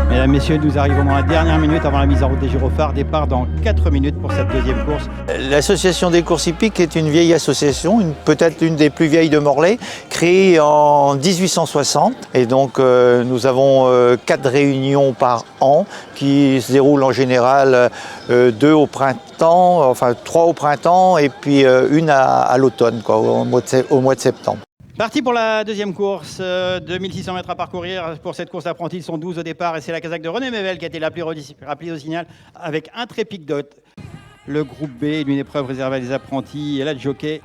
Mesdames, Messieurs, nous arrivons dans la dernière minute avant la mise en route des gyrophares. Départ dans 4 minutes pour cette deuxième course. L'association des courses hippiques est une vieille association, peut-être l'une des plus vieilles de Morlaix, créée en 1860. Et donc nous avons 4 réunions par an qui se déroulent en général 2 au printemps, enfin 3 au printemps et puis une à l'automne, au mois de septembre. Parti pour la deuxième course, 2600 mètres à parcourir. Pour cette course d'apprenti, ils sont 12 au départ et c'est la casaque de René Mével qui a été la plus rapide au signal avec un trépic dot. Le groupe B, une épreuve réservée à des apprentis et la jockey,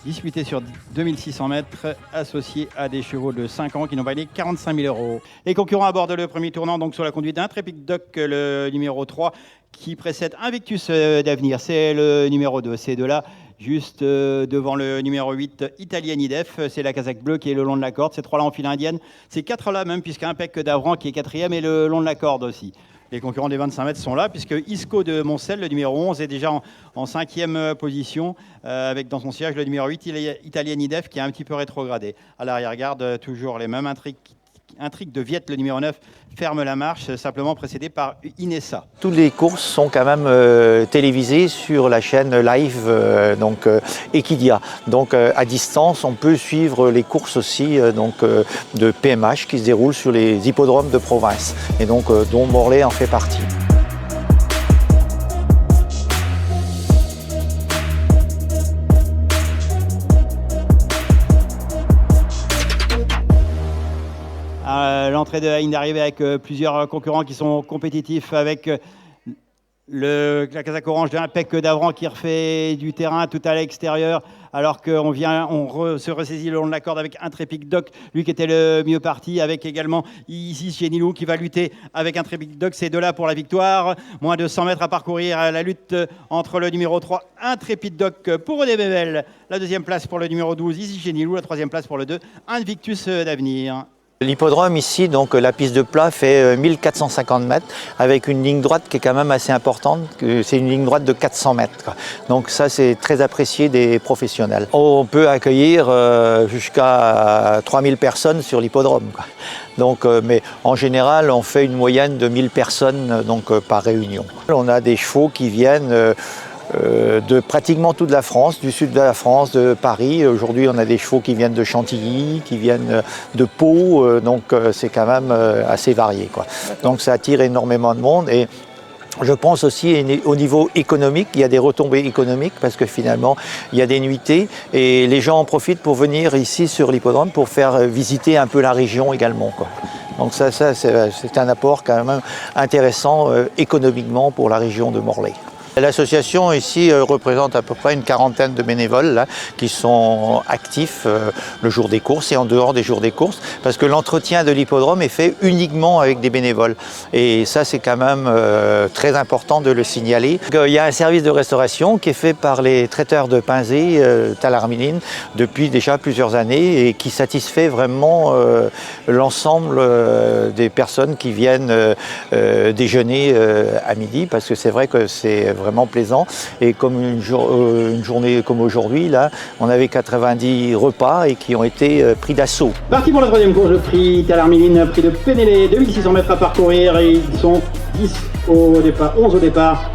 disputée sur 2600 mètres, associée à des chevaux de 5 ans qui n'ont valé 45 000 €. Les concurrents abordent le premier tournant donc sur la conduite d'un trépic doc, le numéro 3, qui précède Invictus d'Avenir. C'est le numéro 2, ces deux-là. Juste devant le numéro 8, Italien Idef, c'est la casaque bleue qui est le long de la corde. Ces 3-là en file indienne, ces 4-là même, puisqu'un Pec d'Avran qui est 4e et le long de la corde aussi. Les concurrents des 25 mètres sont là, puisque Isco de Moncel, le numéro 11, est déjà en 5e position, avec dans son siège le numéro 8, Italien Idef, qui est un petit peu rétrogradé. À l'arrière-garde, toujours les mêmes intrigues de Viette, le numéro 9, ferme la marche, simplement précédé par Inessa. Toutes les courses sont quand même télévisées sur la chaîne live Equidia. Donc à distance, on peut suivre les courses aussi de PMH qui se déroulent sur les hippodromes de province et donc dont Morlaix en fait partie. L'entrée de la ligne d'arrivée avec plusieurs concurrents qui sont compétitifs avec la casaque orange d'un Pec d'Avran qui refait du terrain tout à l'extérieur alors qu'on se ressaisit le long de la corde avec un trépic doc, lui qui était le mieux parti, avec également ici chez Nilou qui va lutter avec un trépic doc, ces deux-là pour la victoire. Moins de 100 mètres à parcourir, la lutte entre le numéro 3, un trépic doc pour René Mével, la deuxième place pour le numéro 12, ici chez Nilou, la troisième place pour le 2, Invictus d'Avenir. L'hippodrome ici, donc la piste de plat fait 1450 mètres avec une ligne droite qui est quand même assez importante, c'est une ligne droite de 400 mètres. Donc ça c'est très apprécié des professionnels. On peut accueillir jusqu'à 3000 personnes sur l'hippodrome. Donc, mais en général on fait une moyenne de 1000 personnes par réunion. On a des chevaux qui viennent de pratiquement toute la France, du sud de la France, de Paris. Aujourd'hui, on a des chevaux qui viennent de Chantilly, qui viennent de Pau, donc c'est quand même assez varié, quoi. Donc ça attire énormément de monde et je pense aussi au niveau économique, il y a des retombées économiques parce que finalement il y a des nuitées et les gens en profitent pour venir ici sur l'hippodrome pour faire visiter un peu la région également, quoi. Donc ça c'est un apport quand même intéressant économiquement pour la région de Morlaix. L'association ici représente à peu près une quarantaine de bénévoles là, qui sont actifs le jour des courses et en dehors des jours des courses parce que l'entretien de l'hippodrome est fait uniquement avec des bénévoles et ça c'est quand même très important de le signaler. Il y a un service de restauration qui est fait par les traiteurs de Pinzé, Talarmiline, depuis déjà plusieurs années et qui satisfait vraiment l'ensemble des personnes qui viennent déjeuner à midi parce que c'est vrai que c'est vraiment plaisant et comme une journée comme aujourd'hui, là, on avait 90 repas et qui ont été pris d'assaut. Parti pour la troisième course, le prix Talarmiline, prix de Pénélé, 2600 mètres à parcourir et ils sont 10 au départ, 11 au départ.